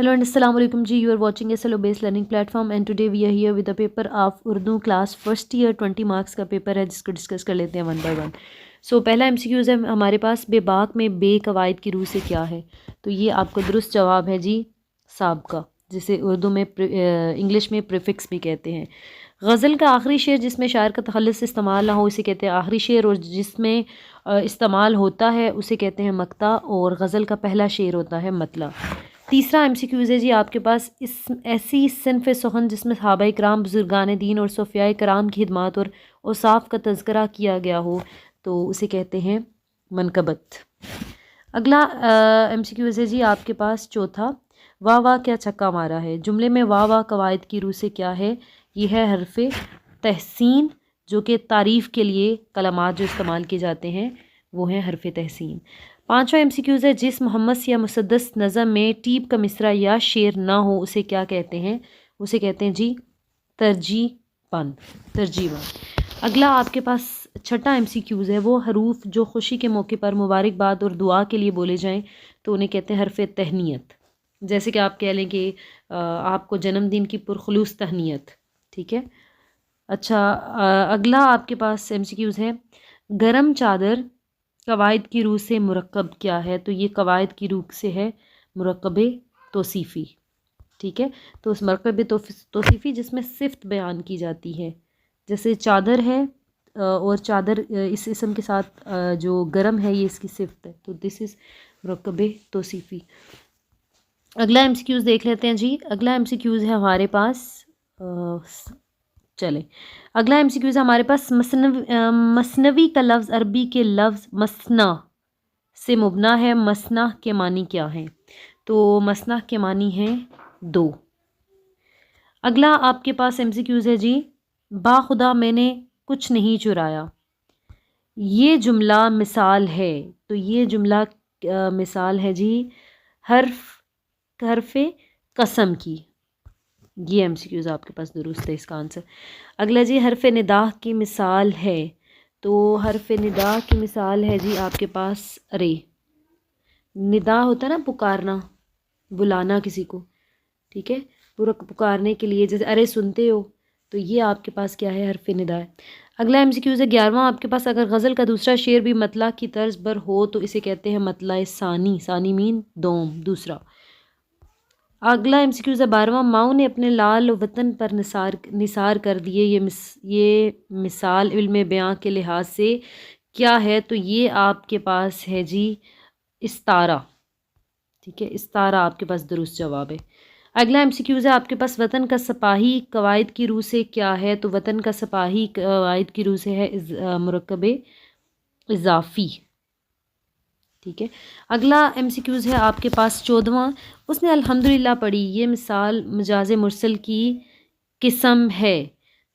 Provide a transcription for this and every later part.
Hello and assalamu alaikum ji. You are watching SLO based learning platform and today we are here with the paper of Urdu class first year 20 marks का paper है जिसको discuss कर लेते हैं one by one. सो पहला MCQs है हमारे पास, बेबाक में बे कवायद की रूह से क्या है. तो ये आपको दुरुस्त जवाब है जी साबका, जिसे उर्दू में इंग्लिश में प्रीफिक्स भी कहते हैं. गज़ल का आखिरी शेर जिसमें शायर का तखल्लुस इस्तेमाल ना हो उसे कहते हैं आखिरी शेर, और जिसमें इस्तेमाल होता है उसे कहते हैं मक्ता, और गज़ल का पहला शेर होता है मतला. तीसरा एमसीक्यूज़ है जी आपके पास, इस ऐसी सिन्फ़ सुखन जिसमें सहाबाए किराम, बुजुर्गान दीन और सोफ़ियाए किराम की खिदमत और औसाफ का तज़किरा किया गया हो तो उसे कहते हैं मनकबत. अगला एमसीक्यूज़ है जी आपके पास चौथा, वाह वाह क्या छक्का मारा है. जुमले में वाह वाह कवायद की रूह से क्या है. ये है हरफ़े तहसीन, जो कि तारीफ़ के लिए कलमात जो इस्तेमाल किए जाते हैं वो हैं हरफ़े तहसीन. पांचवा एमसीक्यूज़ है, जिस मुहम्मस या मुसद्दस नज़म में टीप का मिसरा या शेर ना हो उसे क्या कहते हैं. उसे कहते हैं जी तरजीबन. अगला आपके पास छठा एमसीक्यूज़ है, वो हरूफ जो खुशी के मौके पर मुबारकबाद और दुआ के लिए बोले जाएं तो उन्हें कहते हैं हरफ़े तहनीयत. जैसे कि आप कह लें कि आपको जन्मदिन की पुरखुलूस तहनीयत. ठीक है. अच्छा, अगला आपके पास एमसीक्यूज़ है, गरम चादर कवायद की रूह से मुरक्कब क्या है. तो ये कवायद की रूह से है मुरक्कब तौसीफ़ी. ठीक है. तो उस मुरक्कब तौसीफ़ी जिसमें सिफ्त बयान की जाती है, जैसे चादर है और चादर इस इसम के साथ जो गरम है ये इसकी सिफ्त है, तो दिस इज़ मुरक्कब तौसीफ़ी. अगला एमसीक्यूज़ देख लेते हैं जी. अगला एमसीक्यूज़ है हमारे पास, चले अगला एमसीक्यूज़ है हमारे पास, मसनवी का लफ्ज़ अरबी के लफ्ज़ मसना से मुबना है. मसना के मानी क्या हैं. तो मसना के मानी हैं दो. अगला आपके पास एमसीक्यूज़ है जी, बाखुदा मैंने कुछ नहीं चुराया. ये जुमला मिसाल है. तो ये जुमला मिसाल है जी हरफ़े कसम की. ये एमसीक्यूज़ आपके पास दुरुस्त है इसका आंसर. अगला जी, हरफ़े निदाह की मिसाल है. तो हरफ़े निदाह की मिसाल है जी आपके पास अरे. निदा होता है ना पुकारना, बुलाना किसी को. ठीक है. पूरा पुकारने के लिए, जैसे अरे सुनते हो, तो ये आपके पास क्या है हरफ़े निदा है. अगला एमसीक्यूज़ है 11वां आपके पास, अगर गज़ल का दूसरा शेर भी मतला की तर्ज पर हो तो इसे कहते हैं मतला सानी. सानी मीन दोम, दूसरा. अगला एमसीक्यूज़ है 12वां, माओ ने अपने लाल वतन पर निसार कर दिए. ये मिसाल इल्म बयां के लिहाज से क्या है. तो ये आपके पास है जी इस्तारा. ठीक है. इस्तारा आपके पास दुरुस्त जवाब है. अगला एमसीक्यूज़ है आपके पास, वतन का सिपाही कवायद की रूह से क्या है. तो वतन का सिपाही कवायद की रूह से है मुरक्कब इजाफ़ी. ठीक है. अगला एमसीक्यूज़ है आपके पास 14वां, उसने अल्हम्दुलिल्लाह पढ़ी. ये मिसाल मजाज मुरसल की किस्म है.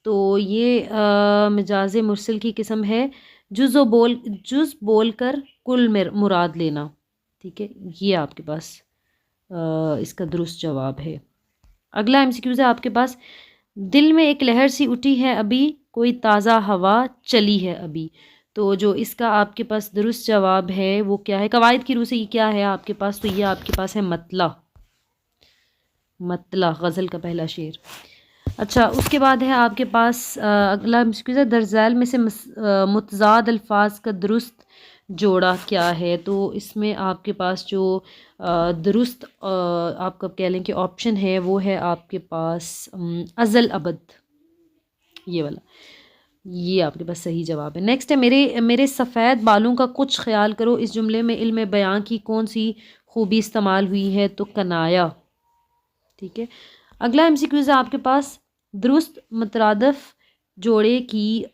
तो ये मजाज मुरसल की किस्म है जुज़ बोल कर कुल मुराद लेना. ठीक है. ये आपके पास इसका दुरुस्त जवाब है. अगला एमसीक्यूज़ है आपके पास, दिल में एक लहर सी उठी है अभी, कोई ताज़ा हवा चली है अभी. तो जो इसका आपके पास दुरुस्त जवाब है वो क्या है, कवायद की रूह से ये क्या है आपके पास. तो ये आपके पास है मतला. मतला गज़ल का पहला शेर. अच्छा, उसके बाद है आपके पास अगला एमसीक्यूज़ है, दरज़ैल में से मुतज़ाद अल्फाज का दुरुस्त जोड़ा क्या है. तो इसमें आपके पास जो दुरुस्त आपका कह लें कि ऑप्शन है वो है आपके पास अज़ल अबद, ये वाला. ये आपके पास सही जवाब है. नेक्स्ट है, मेरे सफ़ेद बालों का कुछ ख्याल करो. इस जुमले में इल्म बयां की कौन सी खूबी इस्तेमाल हुई है. तो कनाया. ठीक है. अगला एमसीक्यूज़ है आपके पास, दुरुस्त मुतरादफ जोड़े की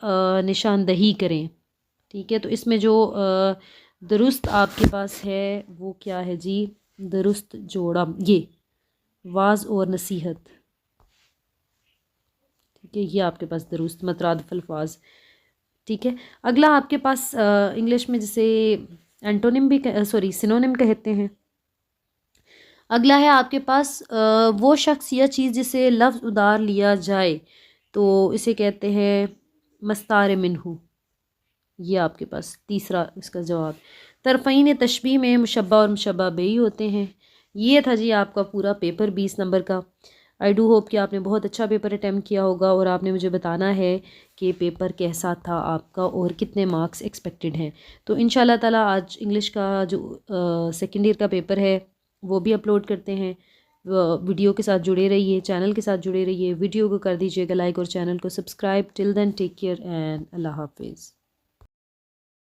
निशानदही करें. ठीक है. तो इसमें जो दुरुस्त आपके पास है वो क्या है जी, दुरुस्त जोड़ा ये वाज और नसीहत. ठीक है. ये आपके पास दुरुस्त मुतरादफ अल्फाज. ठीक है. अगला आपके पास इंग्लिश में जिसे एंटोनिम भी सिनोनिम कहते हैं. अगला है आपके पास वो शख्स या चीज़ जिसे लफ्ज़ उधार लिया जाए तो इसे कहते हैं मस्तार मिन्हू. ये आपके पास तीसरा इसका जवाब. तरफ़ईन तशबीह में मुशब्बा और मुशब्बा बेही होते हैं. ये था जी आपका पूरा पेपर 20 नंबर का। आई डू होप कि आपने बहुत अच्छा पेपर अटैम्प्ट किया होगा और आपने मुझे बताना है कि पेपर कैसा था आपका और कितने मार्क्स एक्सपेक्टेड हैं। तो इंशाल्लाह ताला आज इंग्लिश का जो सेकेंड ईयर का पेपर है वो भी अपलोड करते हैं। वीडियो के साथ जुड़े रहिए, चैनल के साथ जुड़े रहिए, वीडियो को कर दीजिएगा लाइक और चैनल को subscribe. Till then take care and अल्लाह हाफिज़।